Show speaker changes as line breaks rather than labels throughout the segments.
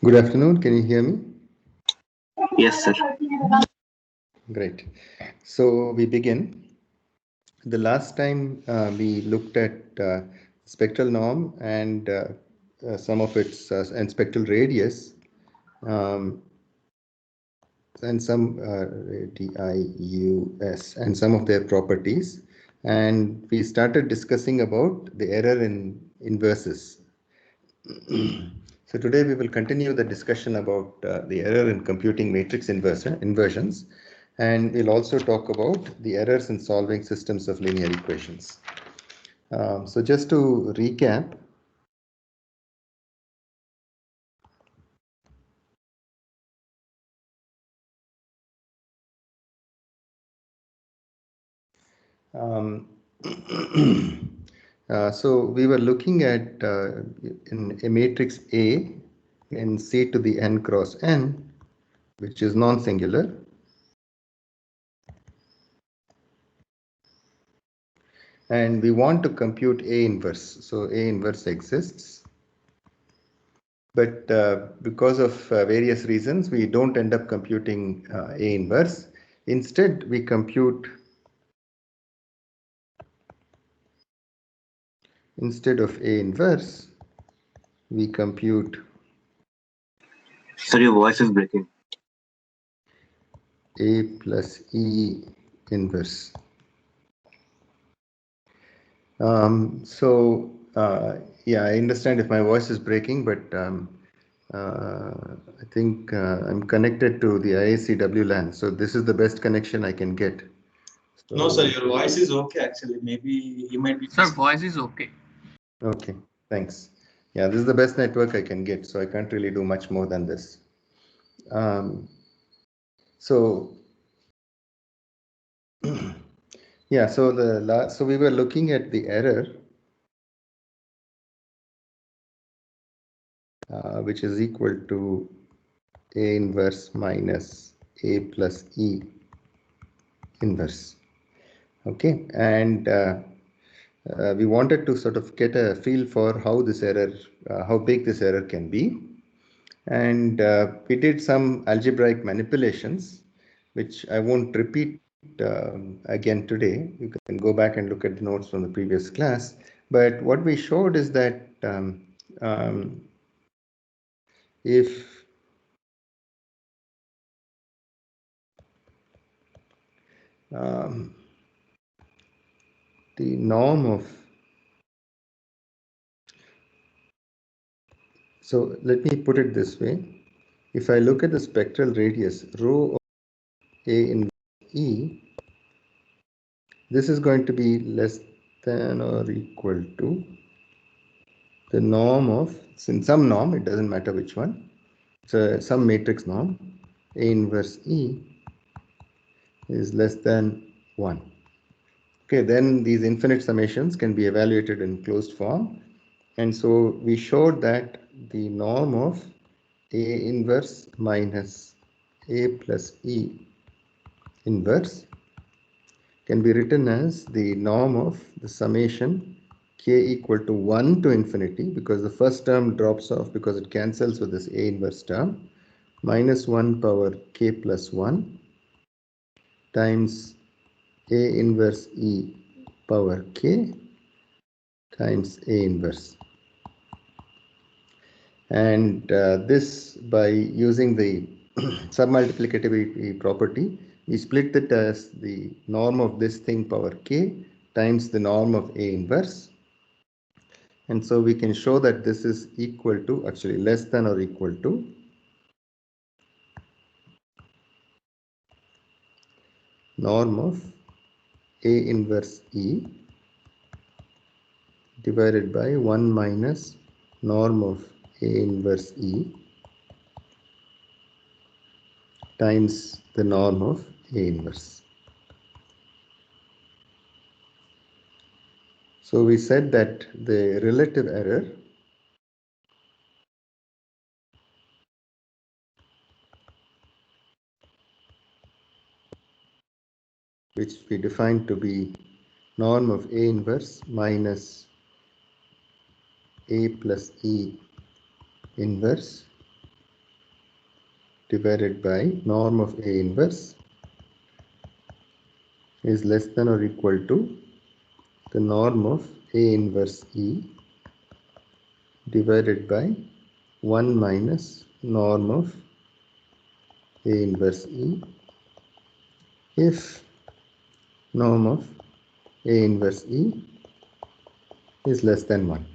Good afternoon. Can you hear me?
Yes, sir.
Great. So we begin. The last time we looked at spectral norm and some of its and spectral radius um, and some DIUS and some of their properties. And we started discussing about the error in inverses. So today we will continue the discussion about the error in computing matrix inversions, and we'll also talk about the errors in solving systems of linear equations. So just to recap, um, so we were looking at in a matrix A in C to the n cross n, which is non-singular. And we want to compute A inverse. So A inverse exists. But because of various reasons, we don't end up computing A inverse. Instead, we compute, instead of A inverse, we compute
Sir, your voice is breaking.
A plus E inverse. Yeah, I understand if my voice is breaking, but I think I'm connected to the IACW LAN. So this is the best connection I can get. So,
no, sir, your voice is okay actually. Maybe he might be.
Sir, voice is okay.
Okay, thanks. Yeah, this is the best network I can get, so I can't really do much more than this. So yeah, so we were looking at the error, which is equal to A inverse minus A plus E inverse. Okay, and we wanted to sort of get a feel for how this error, how big this error can be. And we did some algebraic manipulations, which I won't repeat again today. You can go back and look at the notes from the previous class. But what we showed is that if the norm of, so let me put it this way. If I look at the spectral radius rho of A in E, this is going to be less than or equal to the norm of, in some norm, it doesn't matter which one, so some matrix norm, A inverse E is less than 1. Okay, then these infinite summations can be evaluated in closed form. And so we showed that the norm of A inverse minus A plus E inverse can be written as the norm of the summation k equal to 1 to infinity, because the first term drops off because it cancels with this A inverse term, minus 1 power k plus 1 times A inverse E power k times A inverse. And this, by using the submultiplicativity property, we split it as the norm of this thing power k times the norm of A inverse. And so we can show that this is equal to, actually less than or equal to, norm of A inverse E divided by 1 minus norm of A inverse E times the norm of A inverse. So we said that the relative error which we defined to be norm of A inverse minus A plus E inverse divided by norm of A inverse is less than or equal to the norm of A inverse E divided by 1 minus norm of A inverse E if norm of A inverse E is less than 1.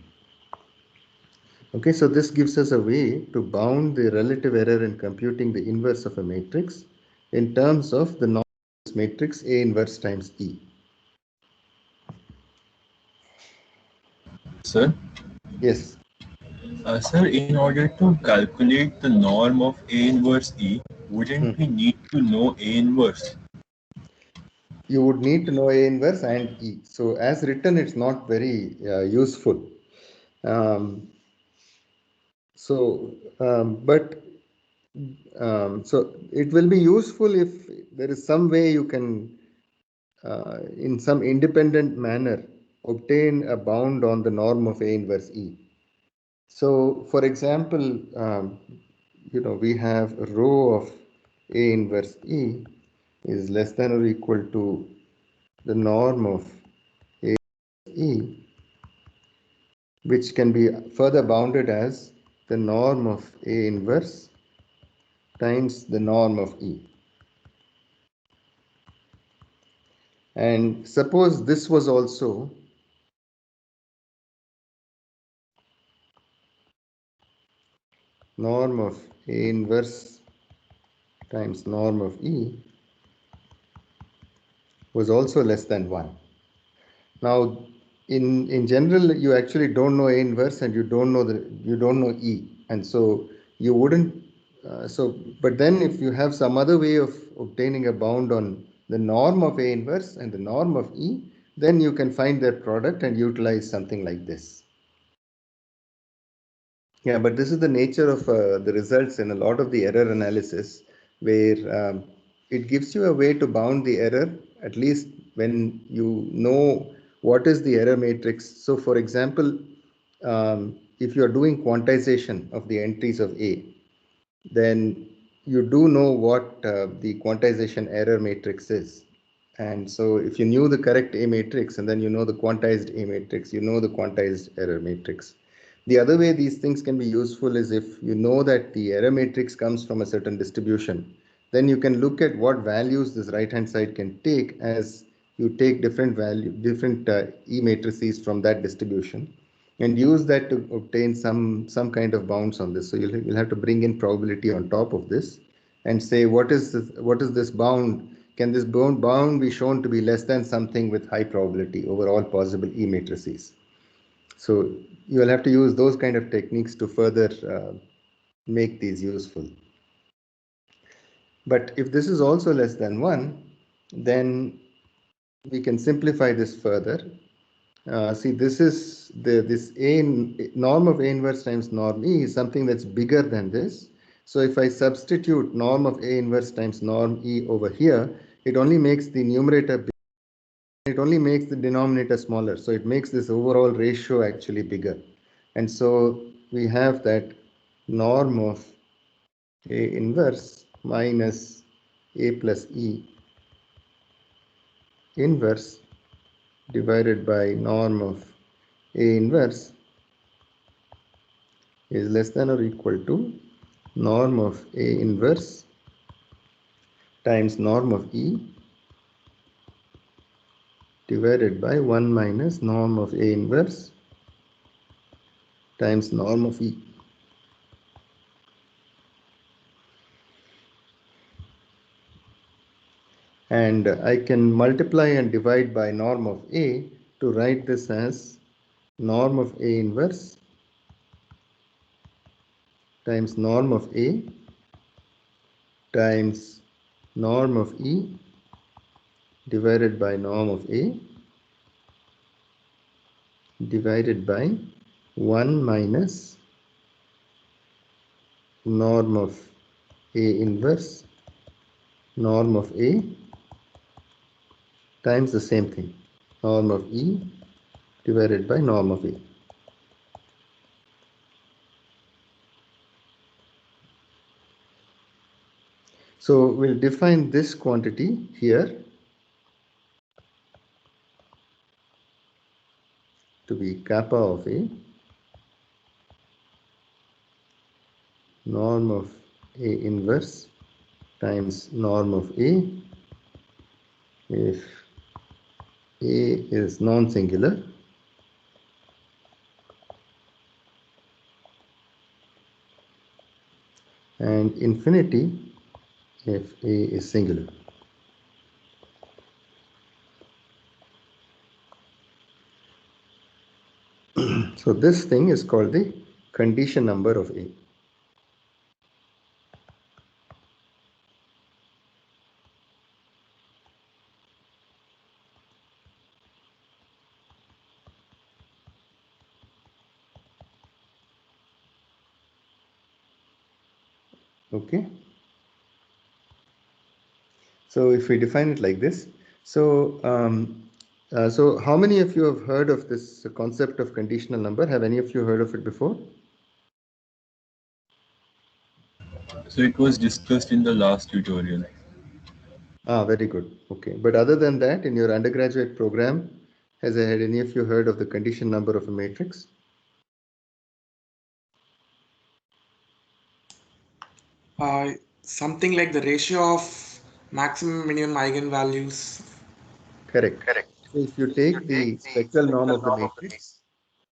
Okay, so this gives us a way to bound the relative error in computing the inverse of a matrix in terms of the norm of this matrix A inverse times E.
Sir?
Yes.
Sir, in order to calculate the norm of A inverse E, wouldn't we need to know A inverse?
You would need to know A inverse and E. So as written, it's not very useful. So it will be useful if there is some way you can, in some independent manner, obtain a bound on the norm of A inverse E. So, for example, we have a row of A inverse E is less than or equal to the norm of A E, which can be further bounded as the norm of A inverse times the norm of E. And suppose this was also norm of A inverse times norm of E was also less than 1. Now, in general, you actually don't know A inverse and you don't know E, and so you wouldn't. But then if you have some other way of obtaining a bound on the norm of A inverse and the norm of E, then you can find their product and utilize something like this. Yeah, but this is the nature of the results in a lot of the error analysis, where it gives you a way to bound the error, at least when you know what is the error matrix. So, for example, if you are doing quantization of the entries of A, then you do know what the quantization error matrix is. And so if you knew the correct A matrix and then you know the quantized A matrix, you know the quantized error matrix. The other way these things can be useful is if you know that the error matrix comes from a certain distribution, then you can look at what values this right hand side can take as you take different E matrices from that distribution and use that to obtain some kind of bounds on this. So you'll have to bring in probability on top of this and say what is this bound? Can this bound be shown to be less than something with high probability over all possible E matrices? So you will have to use those kind of techniques to further make these useful. But if this is also less than 1, then we can simplify this further. See, this is this norm of A inverse times norm E is something that's bigger than this. So if I substitute norm of A inverse times norm E over here, it only makes the numerator bigger. It only makes the denominator smaller. So it makes this overall ratio actually bigger. And so we have that norm of A inverse minus A plus E inverse divided by norm of A inverse is less than or equal to norm of A inverse times norm of E divided by 1 minus norm of A inverse times norm of E. And I can multiply and divide by norm of A to write this as norm of A inverse times norm of A times norm of E divided by norm of A divided by 1 minus norm of A inverse norm of A times the same thing, norm of E divided by norm of A. So we'll define this quantity here to be kappa of A, norm of A inverse times norm of A if A is non-singular and infinity if A is singular. So this thing is called the condition number of A. Okay. So if we define it like this, so how many of you have heard of this concept of conditional number? Have any of you heard of it before?
So it was discussed in the last tutorial.
Ah, very good. Okay. But other than that, in your undergraduate program, had any of you heard of the condition number of a matrix?
Something like the ratio of maximum minimum eigenvalues.
Correct. So if you take the spectral norm of the matrix,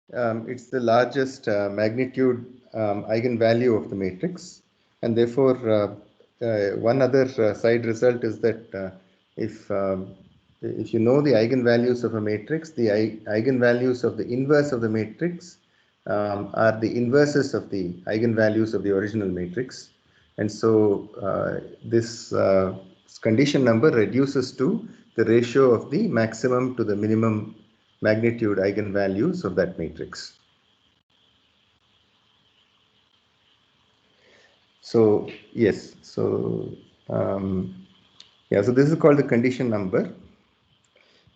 it's the largest magnitude eigenvalue of the matrix, and therefore one other side result is that if you know the eigenvalues of a matrix, the eigenvalues of the inverse of the matrix are the inverses of the eigenvalues of the original matrix, and so this condition number reduces to the ratio of the maximum to the minimum magnitude eigenvalues of that matrix. So yes, so yeah, so this is called the condition number,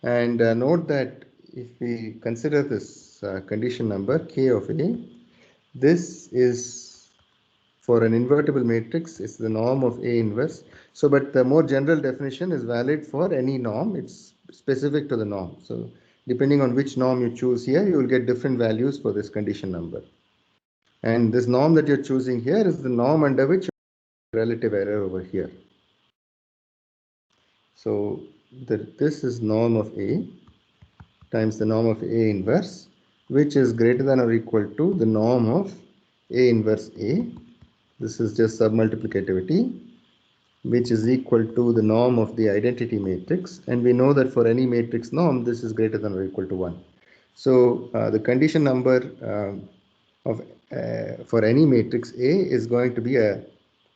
and note that if we consider this condition number k of A, this is for an invertible matrix, it's the norm of A inverse. So but the more general definition is valid for any norm, it's specific to the norm. So depending on which norm you choose here, you will get different values for this condition number. And this norm that you're choosing here is the norm under which relative error over here. So this is norm of A times the norm of A inverse, which is greater than or equal to the norm of A inverse A. This is just submultiplicativity, which is equal to the norm of the identity matrix. And we know that for any matrix norm, this is greater than or equal to 1. So the condition number for any matrix A is going to be a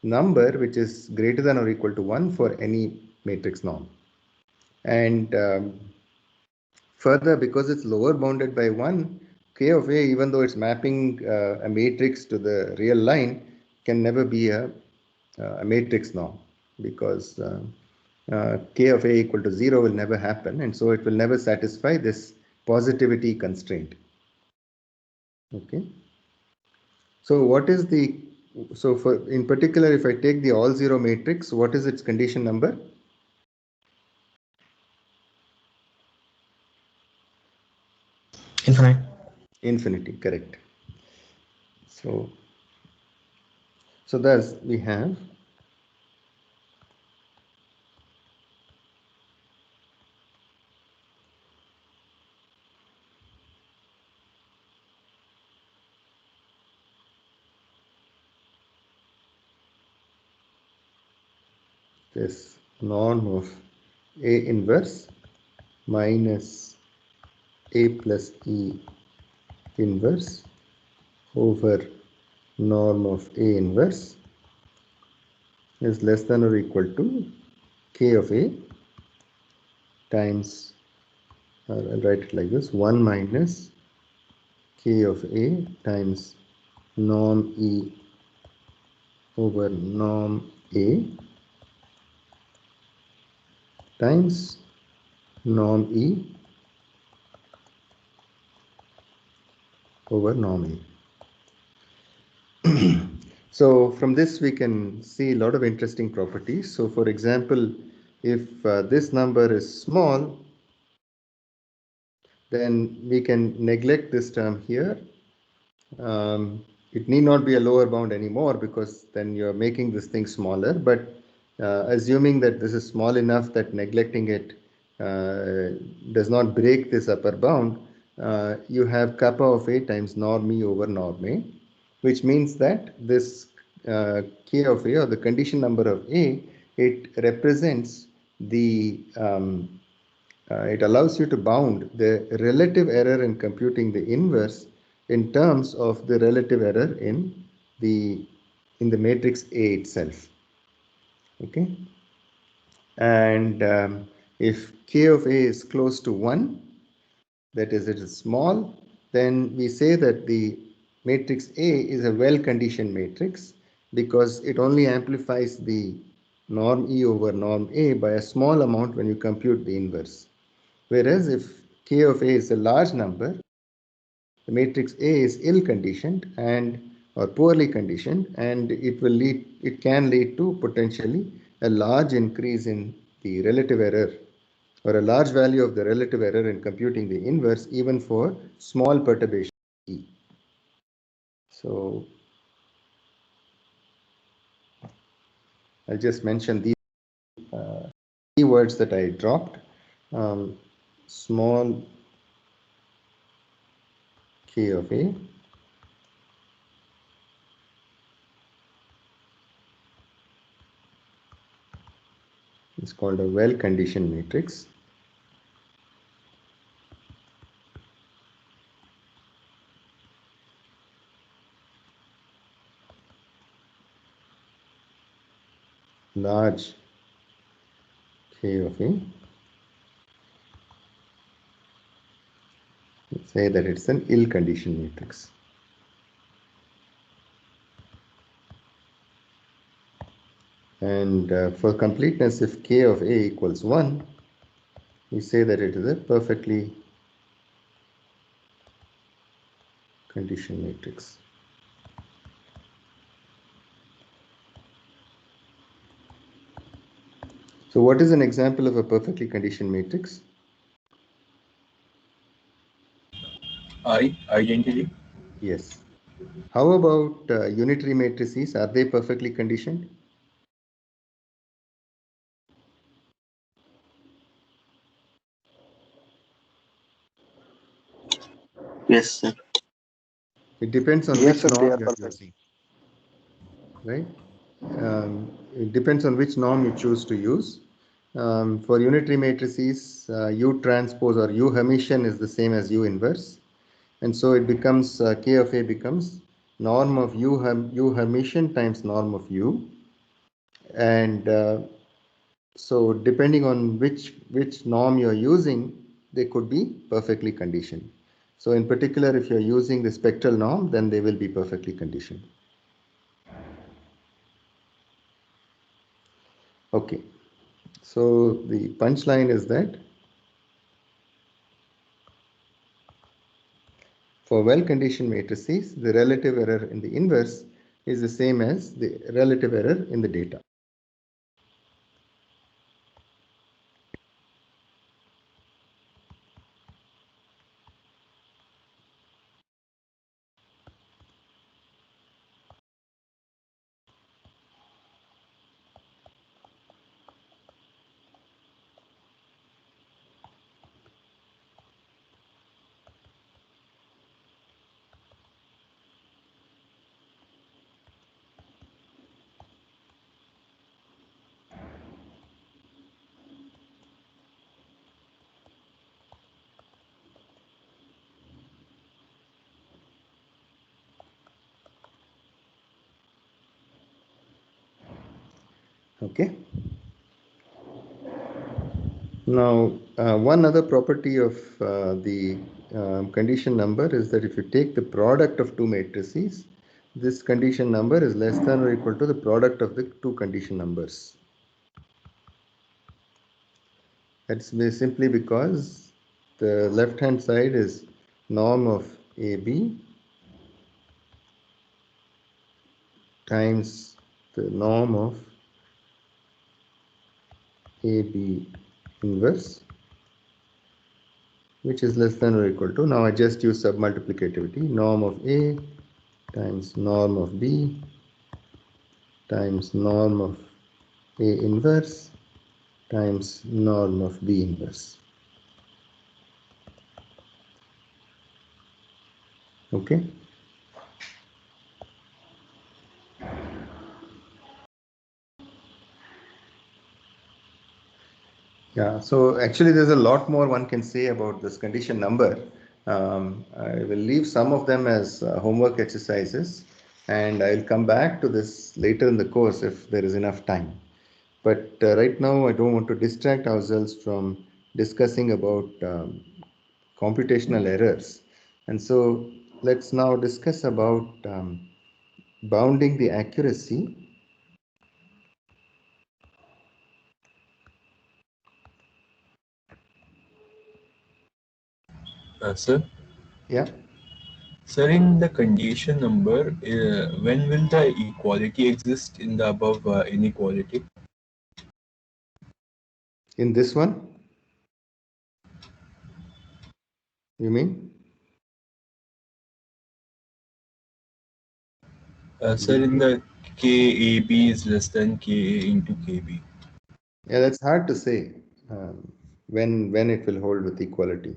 number which is greater than or equal to 1 for any matrix norm. And further, because it's lower bounded by 1, k of A, even though it's mapping a matrix to the real line, can never be a matrix norm, because k of A equal to 0 will never happen, and so it will never satisfy this positivity constraint. Okay. So what is the, so for in particular, if I take the all zero matrix, what is its condition number?
Infinite.
Infinity, correct. So thus we have this norm of A inverse minus A plus E inverse over norm of A inverse is less than or equal to k of A times, I'll write it like this, 1 minus k of A times norm E over norm A times norm E over norm A. So from this we can see a lot of interesting properties. So for example, if this number is small, then we can neglect this term here. It need not be a lower bound anymore because then you're making this thing smaller, but assuming that this is small enough that neglecting it does not break this upper bound, you have kappa of A times norm E over norm A, which means that this K of A, or the condition number of A, it represents it allows you to bound the relative error in computing the inverse in terms of the relative error the in the matrix A itself. Okay, and if K of A is close to 1, that is, it is small, then we say that the matrix A is a well-conditioned matrix because it only amplifies the norm E over norm A by a small amount when you compute the inverse. Whereas if K of A is a large number, the matrix A is ill conditioned and or poorly conditioned, and it can lead to potentially a large increase in the relative error, or a large value of the relative error in computing the inverse even for small perturbation E. So I'll just mention these keywords that I dropped. Small K of A, is called a well-conditioned matrix. Large K of A, say that it's an ill-conditioned matrix. And for completeness, if K of A equals 1, we say that it is a perfectly conditioned matrix. So what is an example of a perfectly conditioned matrix?
Identity.
Yes. How about unitary matrices? Are they perfectly conditioned?
Yes, sir.
It depends on which norm you're using, right? It depends on which norm you choose to use. For unitary matrices, U transpose or U Hermitian is the same as U inverse. And so it becomes K of A becomes norm of U Hermitian times norm of U. And so depending on which norm you're using, they could be perfectly conditioned. So in particular, if you're using the spectral norm, then they will be perfectly conditioned. Okay. So the punchline is that for well-conditioned matrices, the relative error in the inverse is the same as the relative error in the data. Okay. Now, one other property of the condition number is that if you take the product of two matrices, this condition number is less than or equal to the product of the two condition numbers. That's simply because the left hand side is norm of AB times the norm of AB inverse, which is less than or equal to, now I just use submultiplicativity, norm of A times norm of B times norm of A inverse times norm of B inverse. Okay. Yeah, so actually there's a lot more one can say about this condition number. I will leave some of them as homework exercises, and I'll come back to this later in the course if there is enough time. But right now I don't want to distract ourselves from discussing about computational errors. And so let's now discuss about bounding the accuracy.
Sir?
Yeah.
Sir, in the condition number, when will the equality exist in the above inequality?
In this one, you mean?
Sir, in the KAB is less than KA into KB.
Yeah, that's hard to say when it will hold with equality.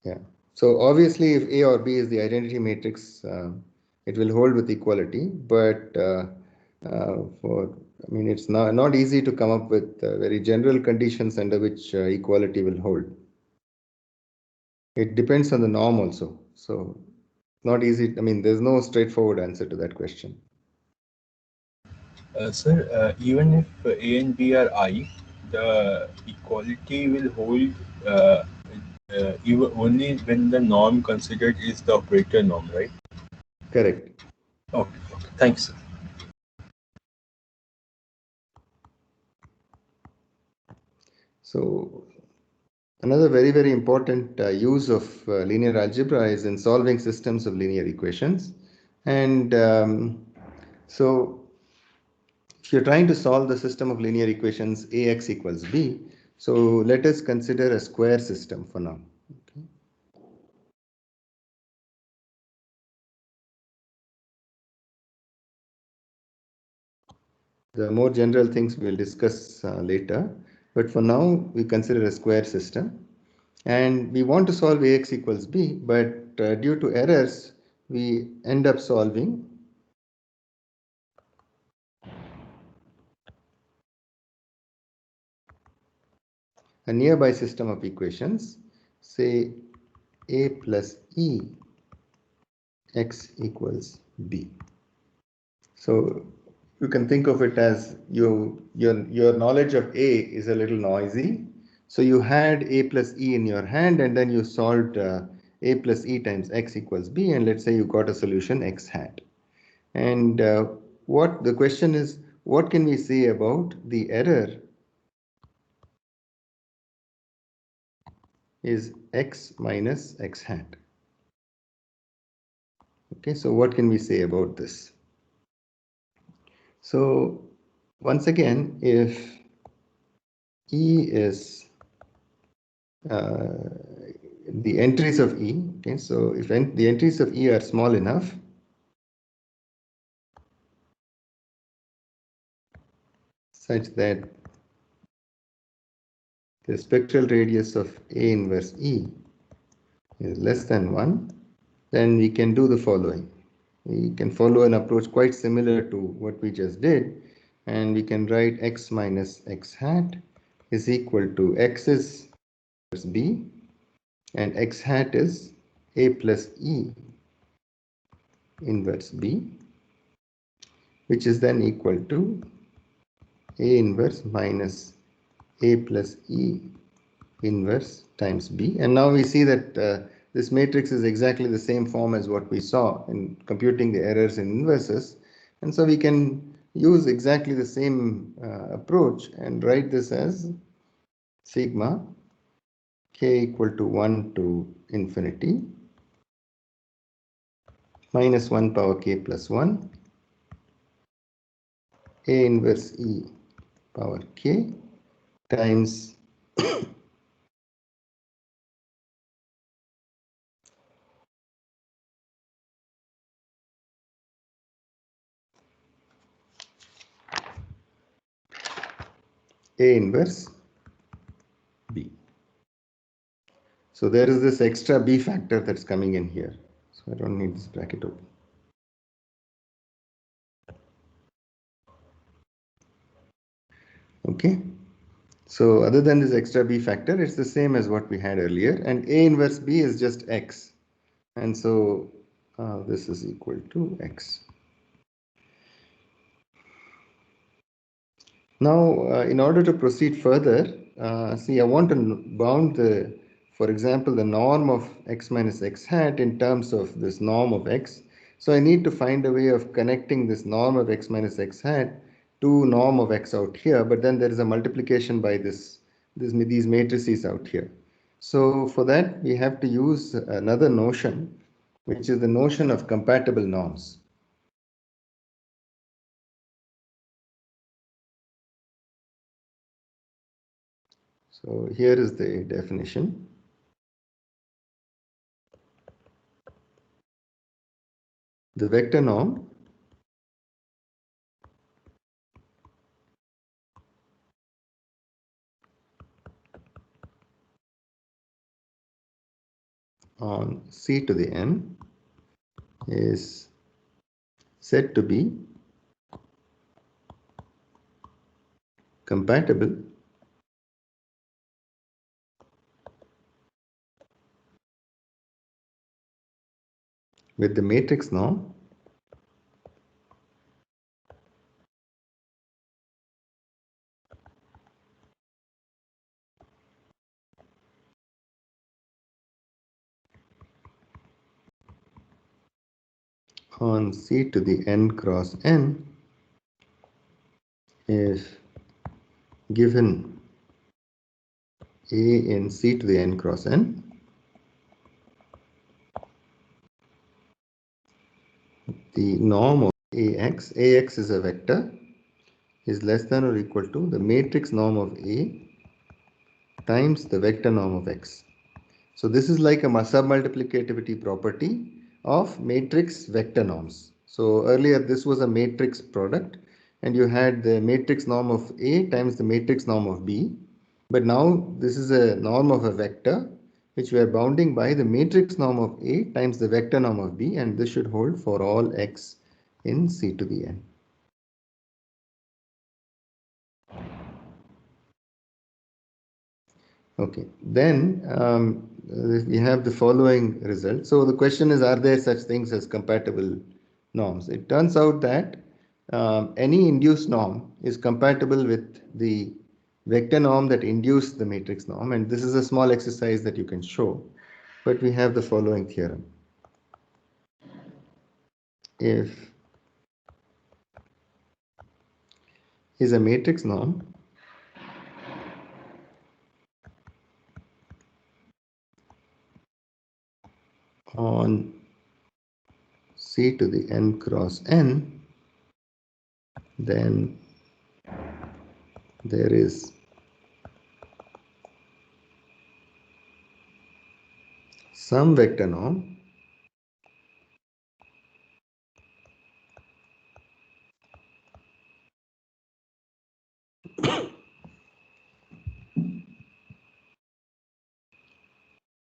Yeah. So obviously, if A or B is the identity matrix, it will hold with equality. But I mean, it's not easy to come up with very general conditions under which equality will hold. It depends on the norm also. So not easy. I mean, there's no straightforward answer to that question.
Sir, even if A and B are I, the equality will hold even only when the norm considered is the operator norm, right?
Correct.
Okay, okay. Thanks, sir.
So another very, very important use of linear algebra is in solving systems of linear equations. And so if you're trying to solve the system of linear equations Ax equals B, so let us consider a square system for now. Okay. The more general things we'll discuss later, but for now we consider a square system. And we want to solve Ax equals B, but due to errors, we end up solving a nearby system of equations, say A plus E x equals B. So you can think of it as your knowledge of A is a little noisy. So you had A plus E in your hand, and then you solved A plus E times x equals B, and let's say you got a solution x hat. And what the question is, what can we say about the error is x minus x hat? Okay, so what can we say about this? So once again, if E is the entries of E, okay, so if the entries of E are small enough, such that the spectral radius of A inverse E is less than 1, then we can do the following. We can follow an approach quite similar to what we just did, and we can write x minus x hat is equal to x is B, and x hat is A plus E inverse B, which is then equal to A inverse minus A plus E inverse times B. And now we see that this matrix is exactly the same form as what we saw in computing the errors in inverses. And so we can use exactly the same approach and write this as sigma k equal to 1 to infinity minus 1 power k plus 1 A inverse E power k times A inverse B. So there is this extra B factor that's coming in here. So I don't need this bracket open. Okay. So other than this extra B factor, it's the same as what we had earlier. And A inverse B is just X. And so this is equal to X. Now, in order to proceed further, see, I want to bound the, for example, the norm of x minus x hat in terms of this norm of x. So I need to find a way of connecting this norm of x minus x hat to norm of x out here, but then there is a multiplication by these matrices out here. So for that, we have to use another notion, which is the notion of compatible norms. So here is the definition. The vector norm on C to the n is said to be compatible with the matrix norm on C to the n cross n if given A in C to the n cross n, the norm of Ax is a vector, is less than or equal to the matrix norm of A times the vector norm of x. So this is like a submultiplicativity property of matrix vector norms. So earlier this was a matrix product and you had the matrix norm of A times the matrix norm of B. But now this is a norm of a vector which we are bounding by the matrix norm of A times the vector norm of B, and this should hold for all x in C to the n. Okay, then we have the following result. So the question is, are there such things as compatible norms? It turns out that any induced norm is compatible with the vector norm that induced the matrix norm, and this is a small exercise that you can show. But we have the following theorem. If is a matrix norm on C to the n cross n, then there is some vector norm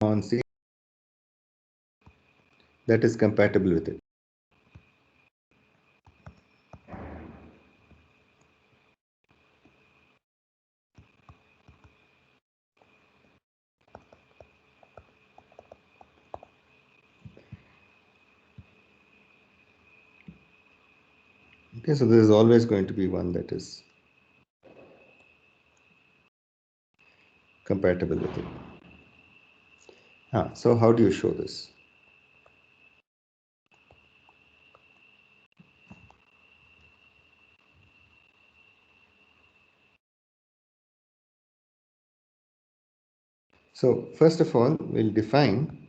on C that is compatible with it. Okay, so there is always going to be one that is compatible with it. So how do you show this? So first of all, we'll define.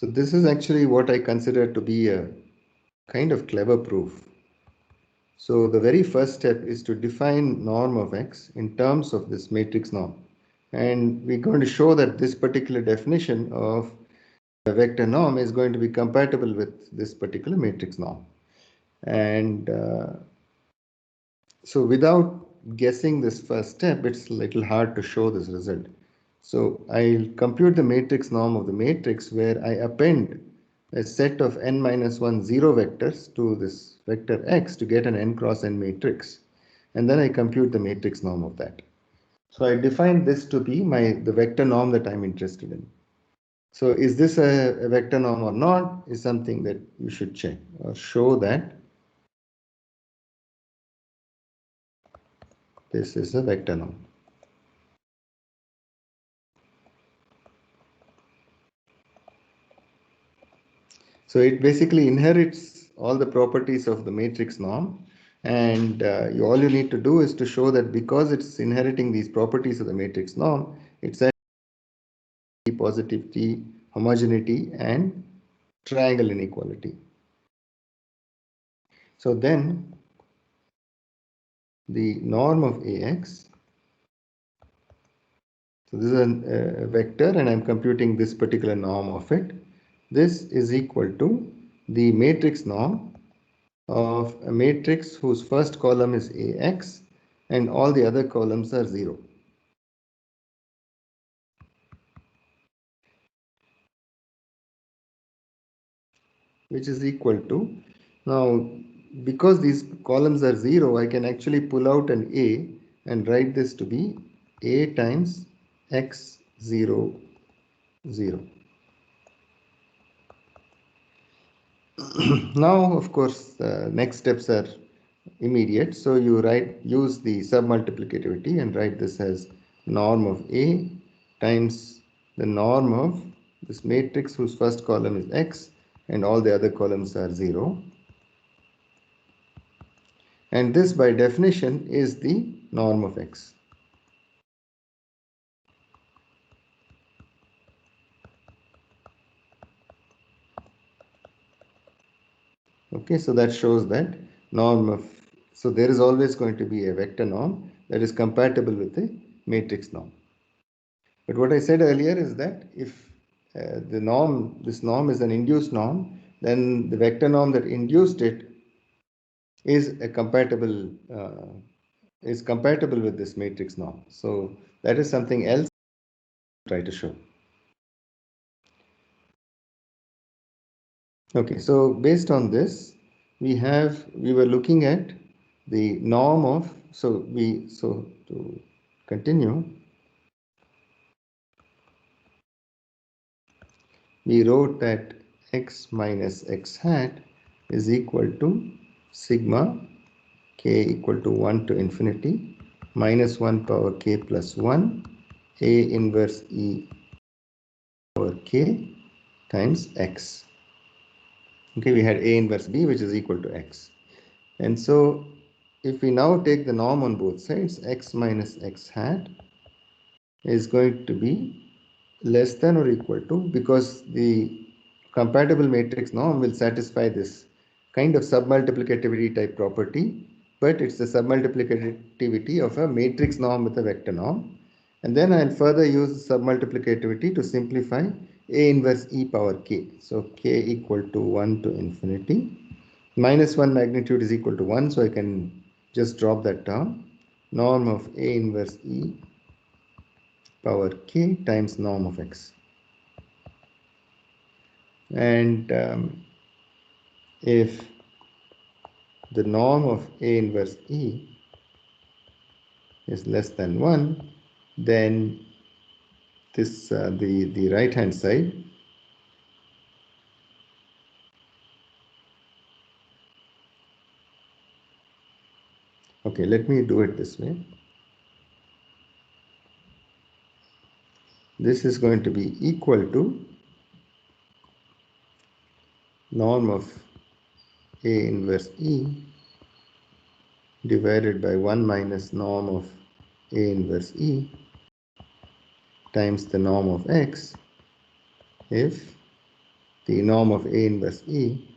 So this is actually what I consider to be a kind of clever proof. So the very first step is to define norm of x in terms of this matrix norm. And we're going to show that this particular definition of the vector norm is going to be compatible with this particular matrix norm. And so without guessing this first step, it's a little hard to show this result. So I'll compute the matrix norm of the matrix where I append a set of n minus 1 zero vectors to this vector x to get an n cross n matrix. And then I compute the matrix norm of that. So I define this to be the vector norm that I'm interested in. So is this a vector norm or not is something that you should check or show that this is a vector norm. So it basically inherits all the properties of the matrix norm, and all you need to do is to show that because it's inheriting these properties of the matrix norm, it's a positivity, homogeneity, and triangle inequality. So then the norm of AX, so this is a vector and I'm computing this particular norm of it. This is equal to the matrix norm of a matrix whose first column is AX and all the other columns are 0. Which is equal to, now because these columns are 0, I can actually pull out an A and write this to be A times X 0 0. Now of course the next steps are immediate, so you use the submultiplicativity and write this as norm of A times the norm of this matrix whose first column is X and all the other columns are 0, and this by definition is the norm of X. Okay, so that shows that norm of, so there is always going to be a vector norm that is compatible with the matrix norm. But what I said earlier is that if this norm is an induced norm, then the vector norm that induced it is compatible with this matrix norm. So that is something else I try to show. Okay, so based on this, we were looking at the norm of, so to continue, we wrote that x minus x hat is equal to sigma k equal to 1 to infinity minus 1 power k plus 1 a inverse e power k times x. Okay, we had a inverse b which is equal to x. And so if we now take the norm on both sides, x minus x hat is going to be less than or equal to, because the compatible matrix norm will satisfy this kind of submultiplicativity type property, but it's the submultiplicativity of a matrix norm with a vector norm. And then I'll further use submultiplicativity to simplify a inverse e power k. So k equal to 1 to infinity. Minus 1 magnitude is equal to 1, so I can just drop that term. Norm of a inverse e power k times norm of x. And if the norm of a inverse e is less than 1, then this the right hand side okay, let me do it this way. This is going to be equal to norm of a inverse e divided by 1 minus norm of a inverse e times the norm of x if the norm of A inverse E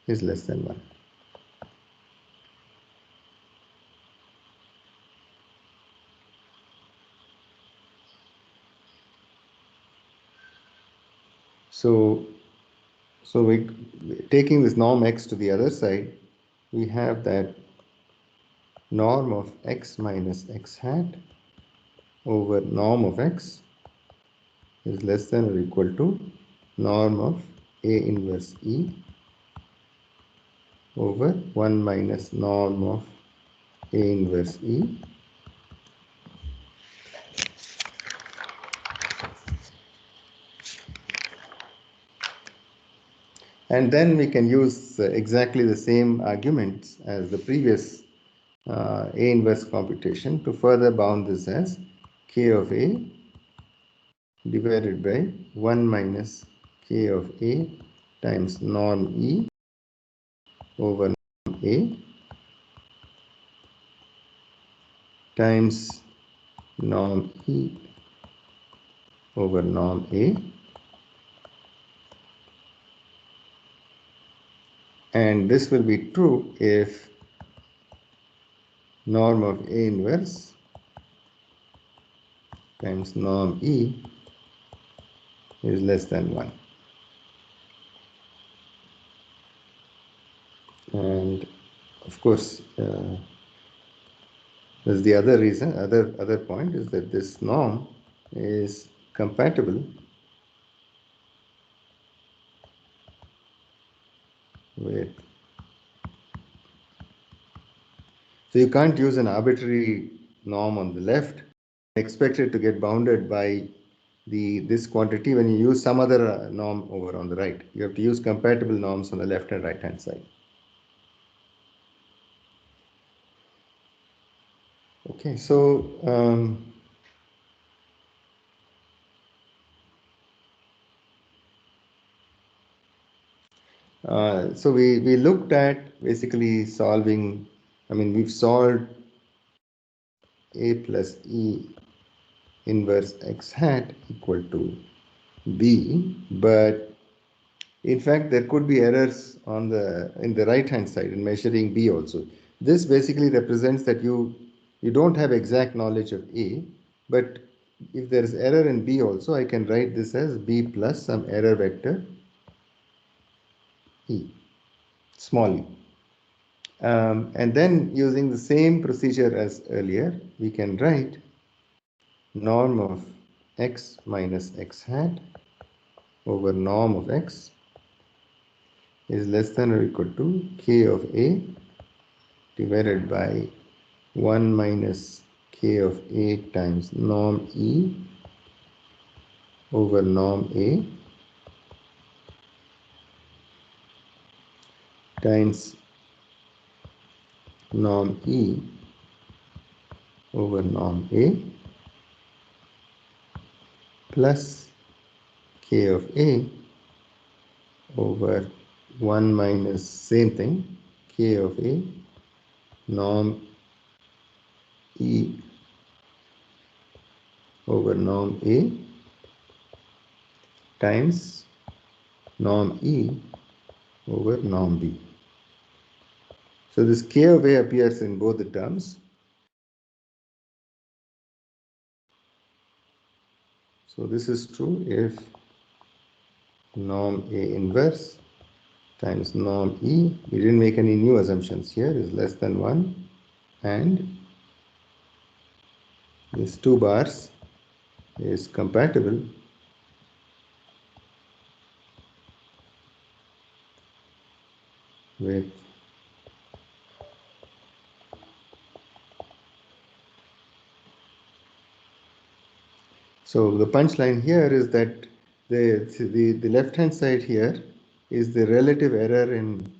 is less than 1. So we taking this norm x to the other side, we have that norm of x minus x hat over norm of x is less than or equal to norm of A inverse E over 1 minus norm of A inverse E and then we can use exactly the same arguments as the previous A inverse computation to further bound this as K of A divided by 1 minus K of A times norm E over norm A times norm E over norm A, and this will be true if norm of A inverse times norm E is less than 1. And of course, there's the other reason, other point is that this norm is compatible with, so you can't use an arbitrary norm on the left, expect it to get bounded by this quantity when you use some other norm over on the right. You have to use compatible norms on the left and right hand side. Okay, so so we looked at basically solving, I mean we've solved A plus E inverse x hat equal to B, but in fact there could be errors on in the right hand side in measuring B also. This basically represents that you don't have exact knowledge of A, but if there is error in B also, I can write this as B plus some error vector E, small e. And then using the same procedure as earlier, we can write norm of x minus x hat over norm of x is less than or equal to K of A divided by 1 minus K of A times norm E over norm A times norm E over norm A plus K of A over 1 minus same thing K of A norm E over norm A times norm E over norm B. So this K of A appears in both the terms. So this is true if norm A inverse times norm E, we didn't make any new assumptions here, is less than 1, and this 2 bars is compatible with so the punchline here is that the left hand side here is the relative error in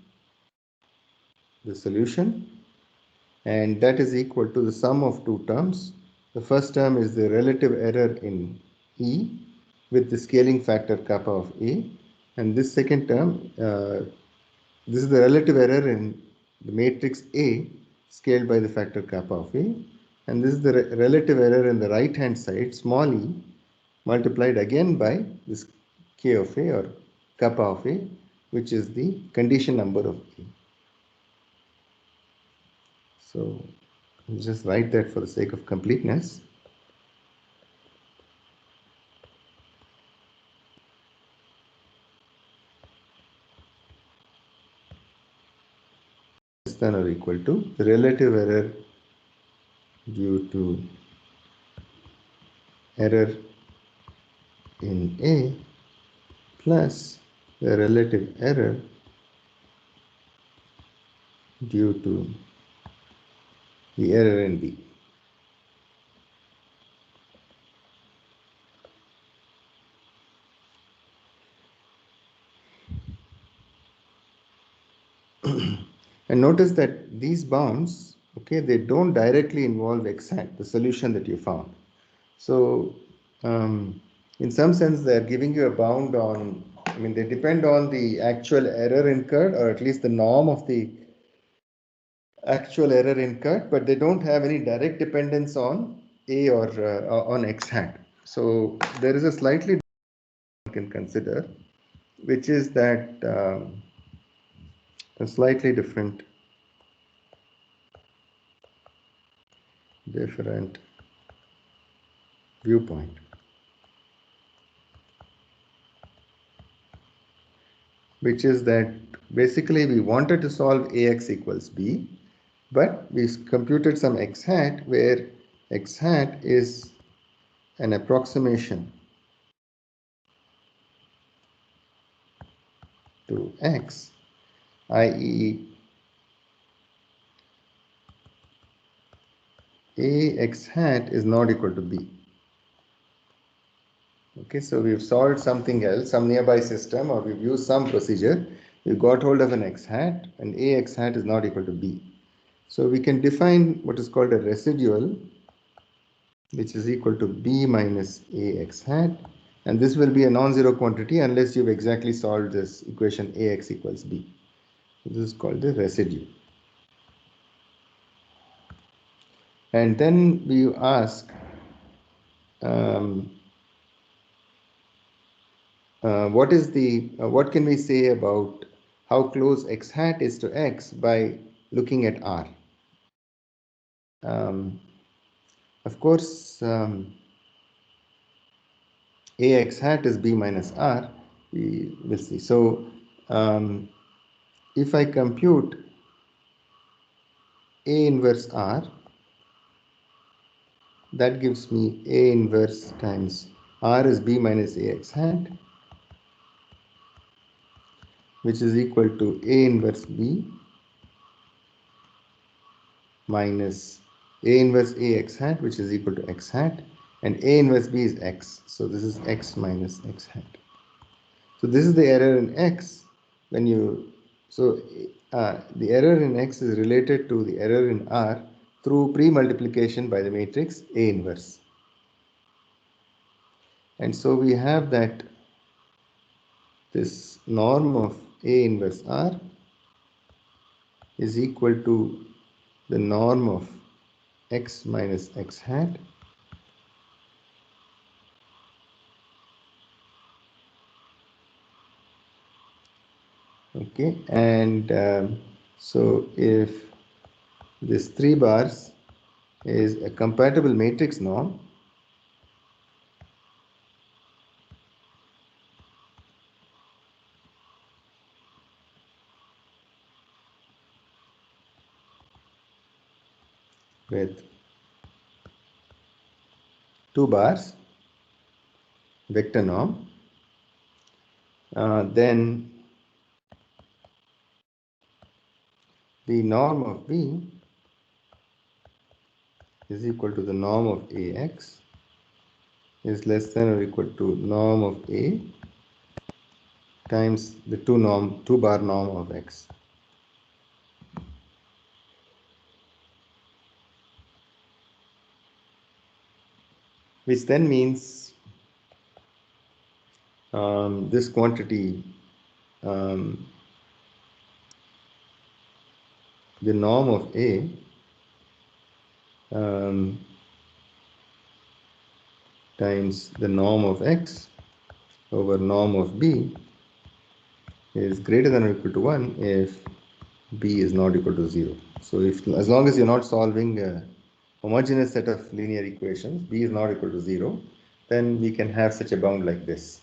the solution, and that is equal to the sum of two terms. The first term is the relative error in E with the scaling factor kappa of A, and this second term, this is the relative error in the matrix A scaled by the factor kappa of A, and this is the relative error in the right hand side, small e, multiplied again by this k of A or kappa of A, which is the condition number of A. So I'll just write that for the sake of completeness. Less than or equal to the relative error due to error in A plus the relative error due to the error in B. And notice that these bounds, okay, they don't directly involve x hat, the solution that you found. So in some sense, they're giving you a bound on, I mean, they depend on the actual error incurred, or at least the norm of the actual error incurred, but they don't have any direct dependence on A or on x hat. So there is a slightly you can consider, which is that a slightly different viewpoint, which is that basically we wanted to solve Ax equals B, but we computed some x hat where x hat is an approximation to x, i.e. Ax hat is not equal to B. Okay, so we've solved something else, some nearby system, or we've used some procedure. We got hold of an x hat, and Ax hat is not equal to B. So we can define what is called a residual, which is equal to B minus Ax hat. And this will be a non-zero quantity unless you've exactly solved this equation Ax equals B. This is called the residue. And then we ask, what can we say about how close x hat is to x by looking at R? Of course, Ax hat is B minus R. We will see. So if I compute A inverse R, that gives me A inverse times R is B minus Ax hat, which is equal to A inverse B minus A inverse Ax hat, which is equal to x hat, and A inverse B is x. So this is x minus x hat. So this is the error in x when you, so the error in x is related to the error in R through pre-multiplication by the matrix A inverse. And so we have that this norm of A inverse R is equal to the norm of x minus x hat okay, and so if this 3 bars is a compatible matrix norm, with 2 bars vector norm, then the norm of B is equal to the norm of Ax is less than or equal to norm of A times the 2 bar norm of x. Which then means this quantity, the norm of A times the norm of x over norm of b is greater than or equal to 1 if b is not equal to 0. So if as long as you're not solving a homogeneous set of linear equations, b is not equal to 0, then we can have such a bound like this.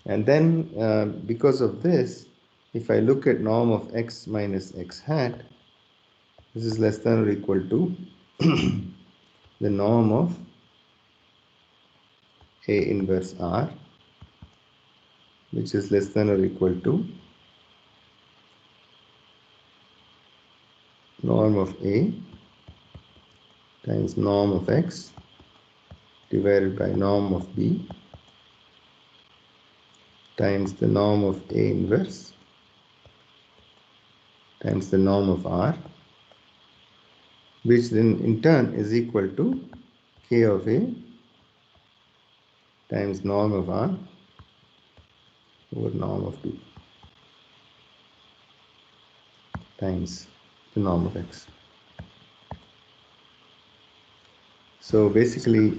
And then because of this, if I look at norm of x minus x hat, this is less than or equal to the norm of A inverse R, which is less than or equal to norm of A times norm of x divided by norm of B times the norm of A inverse times the norm of R, which then in turn is equal to K of A times norm of R over norm of B times the norm of x. So basically,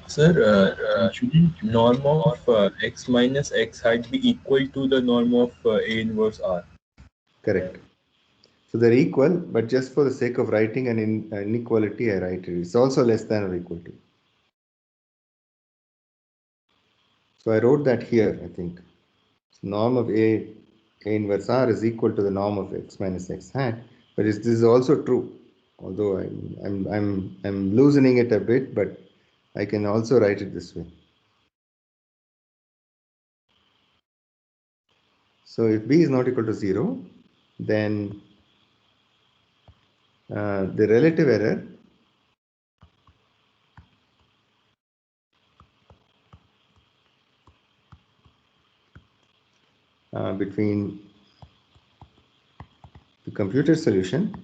Sir, shouldn't norm of x minus x hat be equal to the norm of A inverse R?
correct. So they're equal, but just for the sake of writing an inequality, I write it. It's also less than or equal to. So I wrote that here, I think. So norm of A inverse R is equal to the norm of x minus x hat. But this is also true, although I'm loosening it a bit, but I can also write it this way. So if B is not equal to 0, then the relative error between the computer solution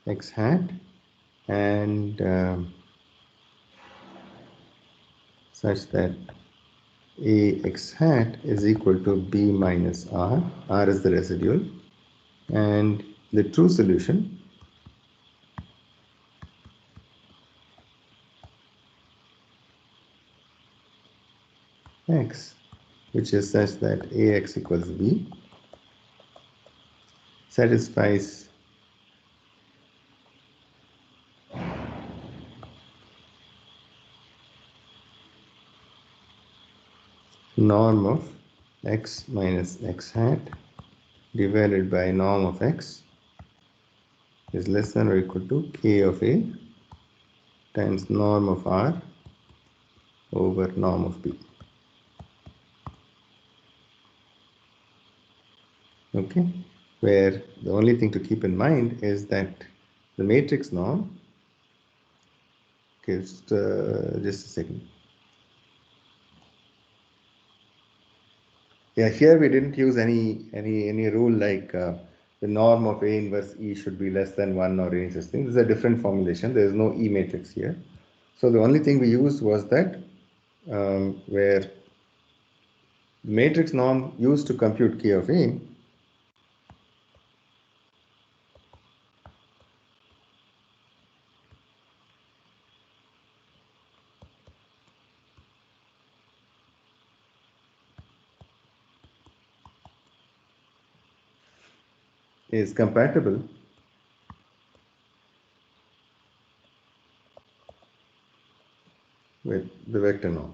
x hat and such that A x hat is equal to B minus R. R is the residual, and the true solution x, which is such that Ax equals B, satisfies norm of x minus x hat divided by norm of x is less than or equal to K of A times norm of R over norm of B. Okay, where the only thing to keep in mind is that the matrix norm gives just a second. Yeah, here we didn't use any rule like the norm of A inverse E should be less than 1 or any such thing. This is a different formulation. There is no E matrix here. So the only thing we used was that where the matrix norm used to compute K of A is compatible with the vector norm.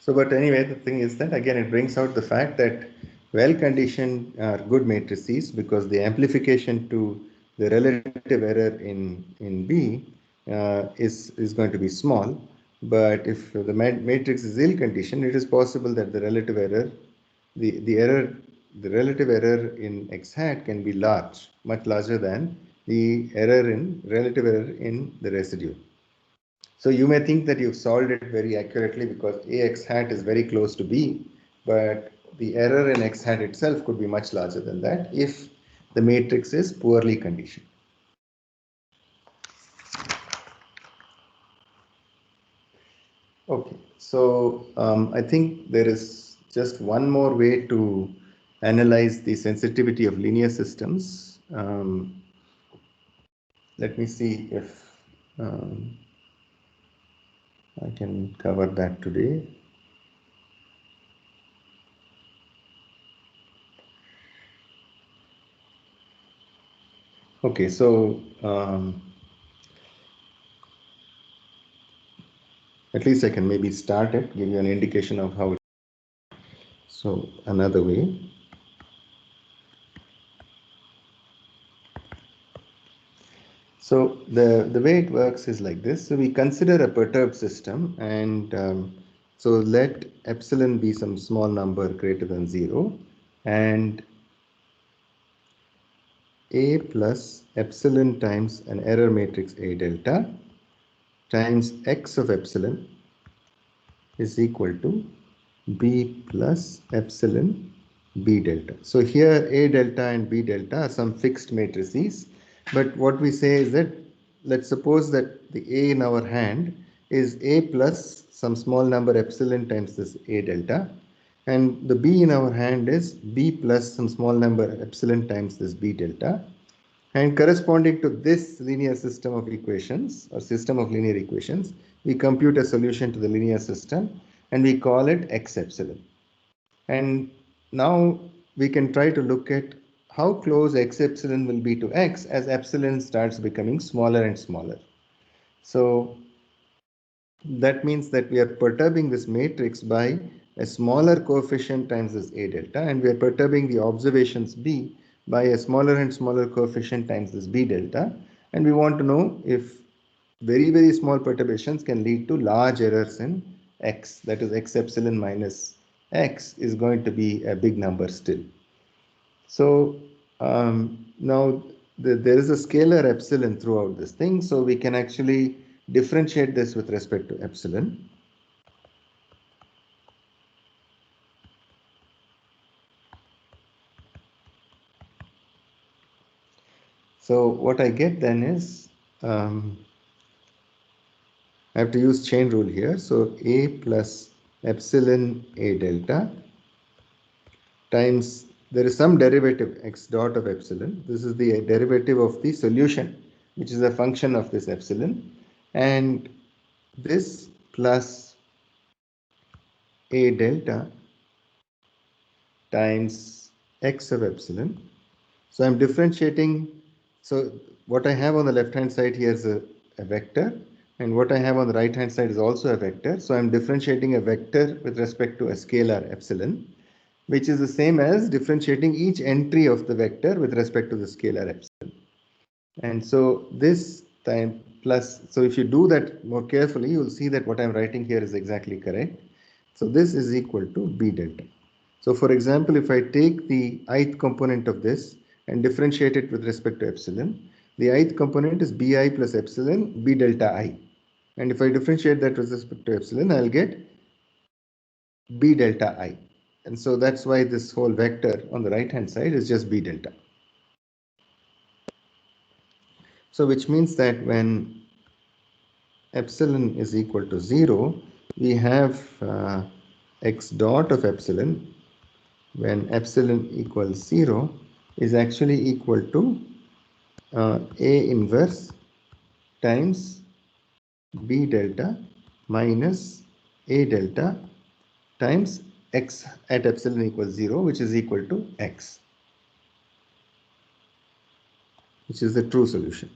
So, but anyway, the thing is that again it brings out the fact that well-conditioned are good matrices because the amplification to the relative error in B is going to be small. But if the matrix is ill-conditioned, it is possible that the relative error, the relative error in x hat can be large, much larger than the error in relative error in the residue. So you may think that you've solved it very accurately because Ax hat is very close to B, but the error in X hat itself could be much larger than that if the matrix is poorly conditioned. Okay, so I think there is just one more way to analyze the sensitivity of linear systems. Let me see if I can cover that today. Okay, so at least I can maybe start it, give you an indication of how. So another way. So the way it works is like this. So we consider a perturbed system, and so let epsilon be some small number greater than 0, and A plus epsilon times an error matrix A delta times x of epsilon is equal to B plus epsilon B delta. So here A delta and B delta are some fixed matrices, but what we say is that let's suppose that the A in our hand is A plus some small number epsilon times this A delta, and the B in our hand is B plus some small number epsilon times this B delta, and corresponding to this linear system of equations or system of linear equations, we compute a solution to the linear system and we call it x epsilon. And now we can try to look at how close x epsilon will be to x as epsilon starts becoming smaller and smaller. So that means that we are perturbing this matrix by a smaller coefficient times this A delta, and we are perturbing the observations B by a smaller and smaller coefficient times this B delta, and we want to know if very small perturbations can lead to large errors in x, that is x epsilon minus x is going to be a big number still. So now there is a scalar epsilon throughout this thing, so we can actually differentiate this with respect to epsilon. So what I get then is I have to use chain rule here. So A plus epsilon A delta times, there is some derivative x dot of epsilon. This is the derivative of the solution, which is a function of this epsilon, and this plus A delta times x of epsilon. So I'm differentiating. So what I have on the left hand side here is a vector, and what I have on the right hand side is also a vector. So I'm differentiating a vector with respect to a scalar epsilon, which is the same as differentiating each entry of the vector with respect to the scalar epsilon. And so this time plus, so if you do that more carefully, you will see that what I'm writing here is exactly correct. So this is equal to B delta. So for example, if I take the ith component of this and differentiate it with respect to epsilon, the ith component is Bi plus epsilon B delta I. And if I differentiate that with respect to epsilon, I'll get B delta I. And so that's why this whole vector on the right hand side is just B delta. So which means that when epsilon is equal to 0, we have x dot of epsilon when epsilon equals 0 is actually equal to A inverse times B delta minus A delta times x at epsilon equals 0, which is equal to x, which is the true solution.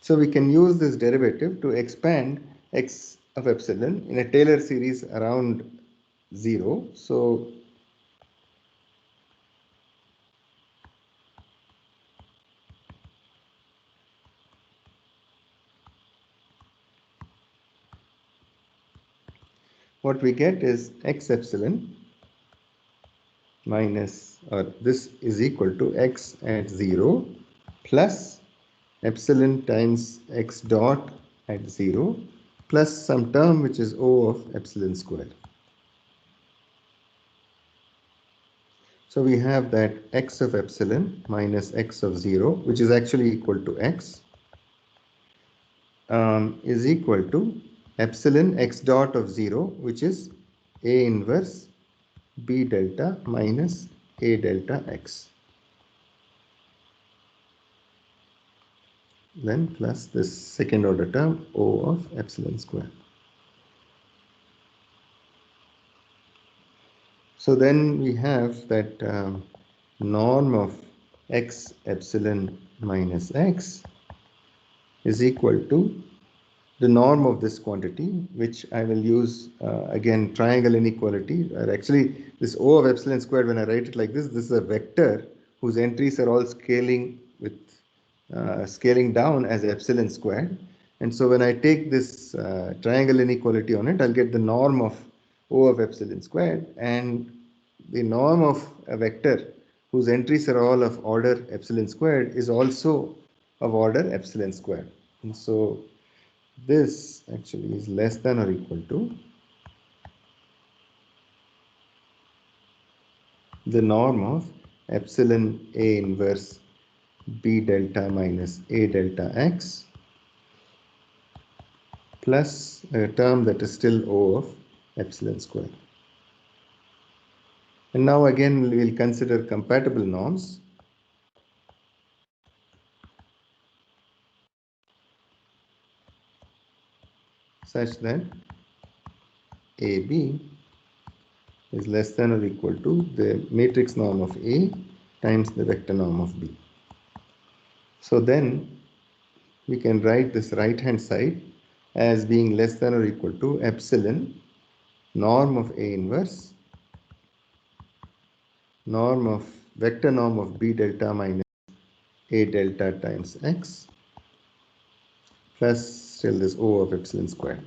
So we can use this derivative to expand x of epsilon in a Taylor series around 0. So what we get is x epsilon minus, or this is equal to x at 0 plus epsilon times x dot at 0 plus some term which is O of epsilon squared. So we have that x of epsilon minus x of 0, which is actually equal to x, is equal to epsilon x dot of 0, which is A inverse B delta minus A delta x. Then plus this second order term O of epsilon square. So then we have that norm of x epsilon minus x is equal to the norm of this quantity, which I will use again triangle inequality, or actually this O of epsilon squared, when I write it like this is a vector whose entries are all scaling with scaling down as epsilon squared. And so when I take this triangle inequality on it, I'll get the norm of O of epsilon squared, and the norm of a vector whose entries are all of order epsilon squared is also of order epsilon squared. And so this actually is less than or equal to the norm of epsilon A inverse B delta minus A delta x plus a term that is still O of epsilon square. And now again we will consider compatible norms. Such that AB is less than or equal to the matrix norm of A times the vector norm of B. So then we can write this right hand side as being less than or equal to epsilon norm of A inverse norm of vector norm of B delta minus A delta times x plus still this O of epsilon squared.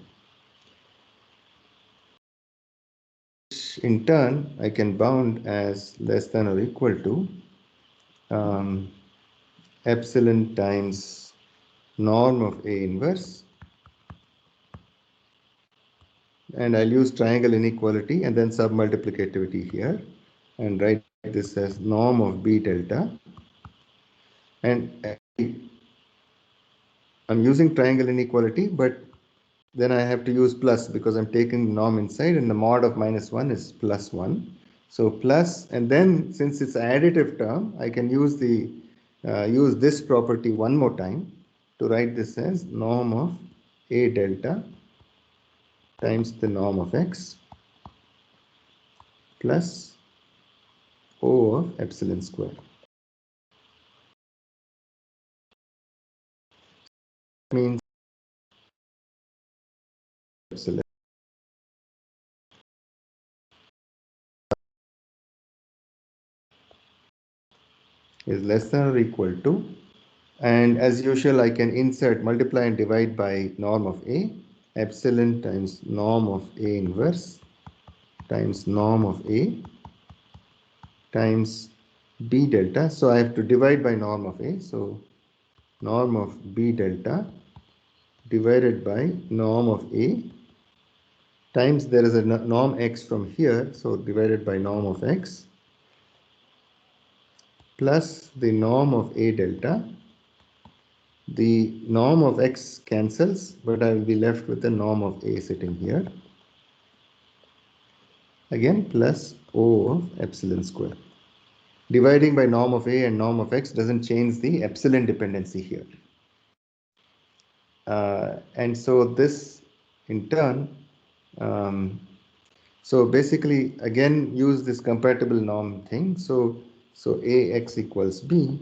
In turn, I can bound as less than or equal to epsilon times norm of A inverse, and I'll use triangle inequality and then submultiplicativity here and write this as norm of B delta, and I'm using triangle inequality, but then I have to use plus because I'm taking norm inside, and the mod of minus 1 is plus 1. So plus, and then since it's additive term, I can use the use this property one more time to write this as norm of A delta times the norm of x plus O of epsilon square. Means epsilon is less than or equal to, and as usual I can insert, multiply and divide by norm of A, epsilon times norm of A inverse times norm of A times B delta. So I have to divide by norm of A, so norm of B delta divided by norm of A times, there is a norm x from here, so divided by norm of x plus the norm of A delta. The norm of x cancels, but I will be left with the norm of A sitting here. Again plus O of epsilon square. Dividing by norm of A and norm of x doesn't change the epsilon dependency here. And so this in turn, so basically again use this compatible norm thing. So Ax equals B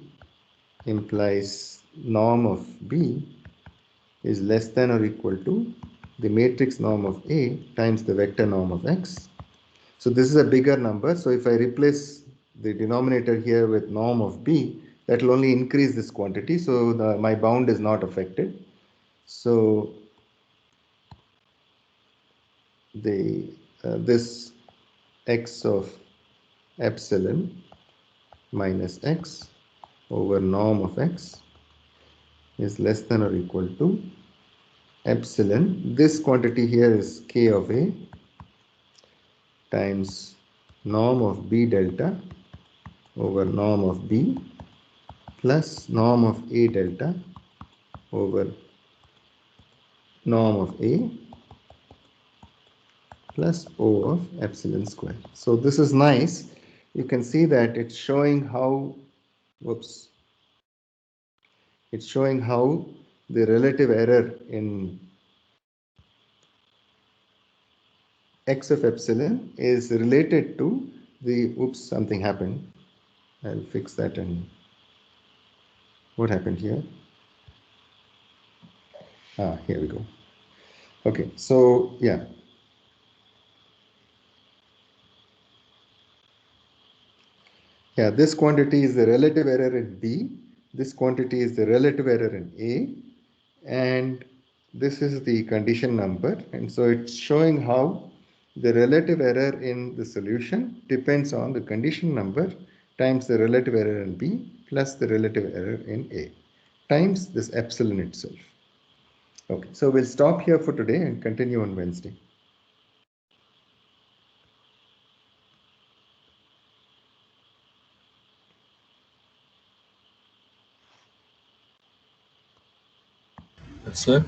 implies norm of B is less than or equal to the matrix norm of A times the vector norm of x. So this is a bigger number. So if I replace the denominator here with norm of B, that will only increase this quantity. So my bound is not affected. So the this x of epsilon minus x over norm of x is less than or equal to epsilon. This quantity here is k of a times norm of b delta over norm of b plus norm of a delta over norm of a plus O of epsilon square. So this is nice. You can see that it's showing how, whoops, it's showing how the relative error in x of epsilon is related to the, oops, something happened. I'll fix that. And what happened here? Here we go. Okay, so yeah. Yeah, this quantity is the relative error in B. This quantity is the relative error in A. And this is the condition number. And so it's showing how the relative error in the solution depends on the condition number times the relative error in B plus the relative error in A times this epsilon itself. Okay, so we'll stop here for today and continue on Wednesday.
Yes, sir.